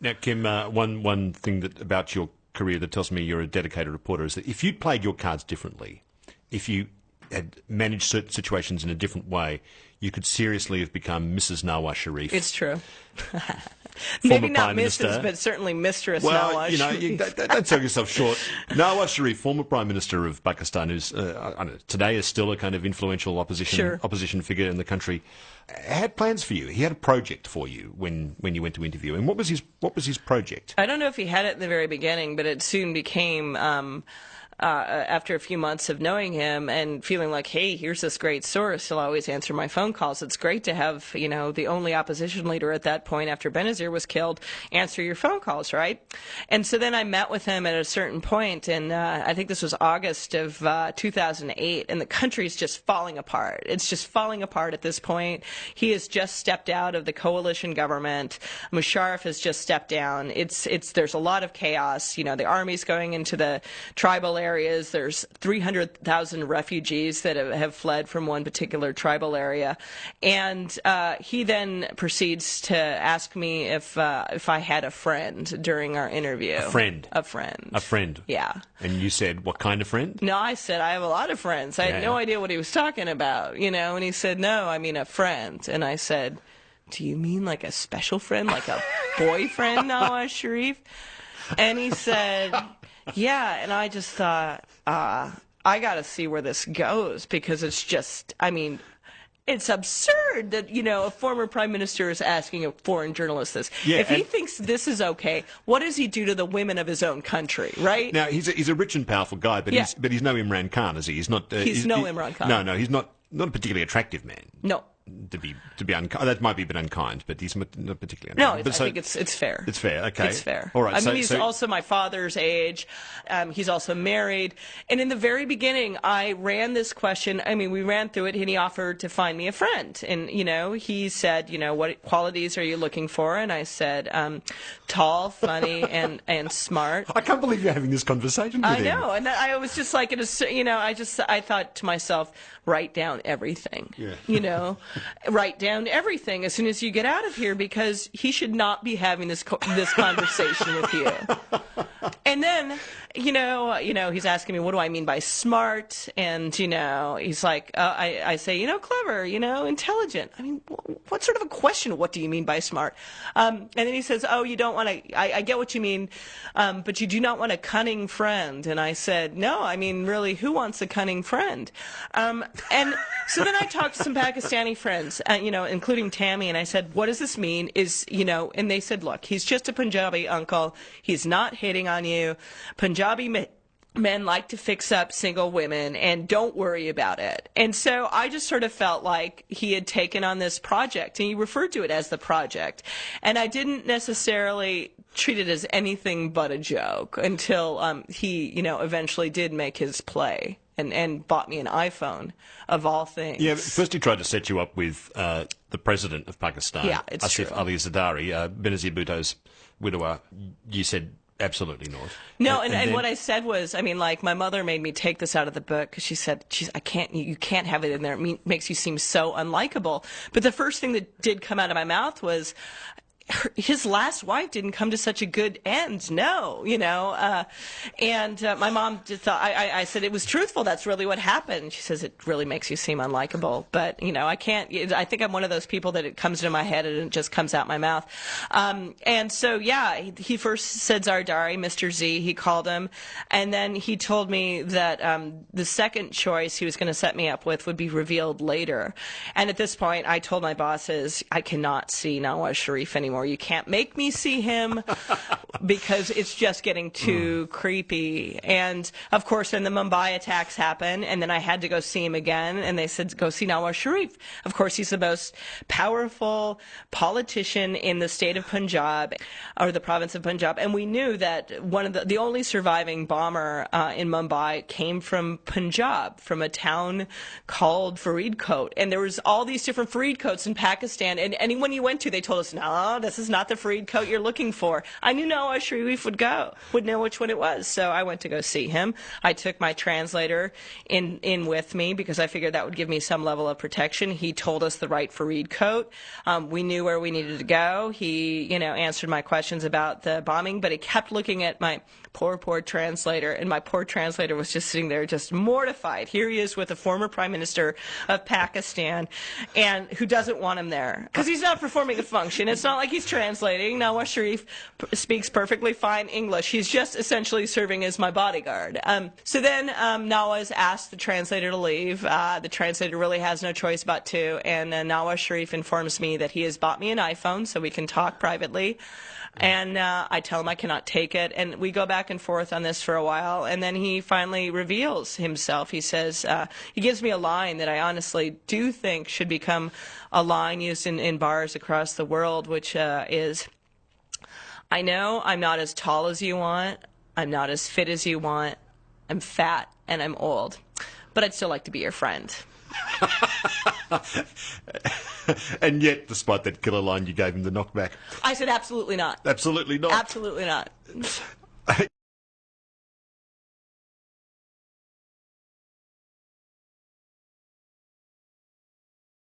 Now, Kim, one thing about your career that tells me you're a dedicated reporter is that if you'd played your cards differently, if you had managed certain situations in a different way, you could seriously have become Mrs. Nawaz Sharif. It's true. Maybe not Mrs., but certainly Mistress Nawaz Sharif. Don't sell yourself short. Nawaz Sharif, former Prime Minister of Pakistan, who's I don't know, today is still a kind of influential opposition figure in the country, had plans for you. He had a project for you when you went to interview him. What was his project? I don't know if he had it in the very beginning, but it soon became. After a few months of knowing him and feeling like, hey, here's this great source, he'll always answer my phone calls. It's great to have, the only opposition leader at that point after Benazir was killed answer your phone calls, right? And so then I met with him at a certain point, and I think this was August of 2008, and the country's just falling apart. It's just falling apart at this point. He has just stepped out of the coalition government. Musharraf has just stepped down. There's a lot of chaos. The army's going into the tribal areas. There's 300,000 refugees that have fled from one particular tribal area. And he then proceeds to ask me if I had a friend during our interview. A friend? A friend. A friend? Yeah. And you said, what kind of friend? No, I said, I have a lot of friends. I had no idea what he was talking about, and he said, no, I mean a friend. And I said, do you mean like a special friend, like a boyfriend, Nawaz Sharif? And he said, yeah, and I just thought, I got to see where this goes, because it's just, it's absurd that, a former prime minister is asking a foreign journalist this. Yeah, if he thinks this is okay, what does he do to the women of his own country, right? Now, he's a rich and powerful guy, but he's no Imran Khan, is he? He's not. He's no Imran Khan. No, he's not a particularly attractive man. No. To be unkind. That might be a bit unkind, but he's not particularly unkind. No, I think it's fair. It's fair, okay. It's fair. All right. He's also my father's age. He's also married. And in the very beginning, I ran this question. We ran through it, and he offered to find me a friend. And, he said, what qualities are you looking for? And I said, tall, funny, and smart. I can't believe you're having this conversation with him. I know. And I was just like, I thought to myself, write down everything. Yeah. Write down everything as soon as you get out of here, because he should not be having this conversation with you. And then, he's asking me, what do I mean by smart? And, he's like, I say, clever, intelligent. What sort of a question? What do you mean by smart? And then he says, oh, you don't want to, I get what you mean, but you do not want a cunning friend. And I said, no, really, who wants a cunning friend? And so then I talked to some Pakistani friends, including Tammy, and I said, what does this mean? And they said, look, he's just a Punjabi uncle. He's not hitting on you. Punjabi men like to fix up single women, and don't worry about it. And so I just sort of felt like he had taken on this project, and he referred to it as the project. And I didn't necessarily treat it as anything but a joke until he, eventually did make his play. And bought me an iPhone, of all things. Yeah, first he tried to set you up with the president of Pakistan, Asif Ali Zardari, Benazir Bhutto's widower. You said absolutely not. No, and what I said was, my mother made me take this out of the book because she said, you can't have it in there. It makes you seem so unlikable. But the first thing that did come out of my mouth was, his last wife didn't come to such a good end. No, and my mom just thought, I said it was truthful. That's really what happened. She says, it really makes you seem unlikable. But, I can't, I think I'm one of those people that it comes into my head and it just comes out my mouth. And so, he first said Zardari, Mr. Z, he called him. And then he told me that the second choice he was going to set me up with would be revealed later. And at this point, I told my bosses, I cannot see Nawaz Sharif anymore. You can't make me see him because it's just getting too creepy. And, of course, then the Mumbai attacks happened, and then I had to go see him again, and they said, go see Nawaz Sharif. Of course, he's the most powerful politician in the state of Punjab, or the province of Punjab, and we knew that one of the only surviving bomber in Mumbai came from Punjab, from a town called Faridkot. And there was all these different Faridkots in Pakistan, and anyone you went to, they told us, no, this is not the Fareed coat you're looking for. I knew Nawaz Sharif would know which one it was. So I went to go see him. I took my translator in with me because I figured that would give me some level of protection. He told us the right Fareed coat. We knew where we needed to go. He, answered my questions about the bombing, but he kept looking at my poor translator, and my poor translator was just sitting there just mortified. Here he is with a former prime minister of Pakistan, and who doesn't want him there because he's not performing a function. It's not like he's translating. Nawaz Sharif speaks perfectly fine English. He's just essentially serving as my bodyguard. So then Nawaz asked the translator to leave. The translator really has no choice but to, and Nawaz Sharif informs me that he has bought me an iPhone so we can talk privately. And I tell him I cannot take it, and we go back and forth on this for a while, and then he finally reveals himself. He says, he gives me a line that I honestly do think should become a line used in bars across the world, which is, I know I'm not as tall as you want, I'm not as fit as you want, I'm fat and I'm old, but I'd still like to be your friend. And yet, despite that killer line, you gave him the knockback. I said, absolutely not. Absolutely not. Absolutely not.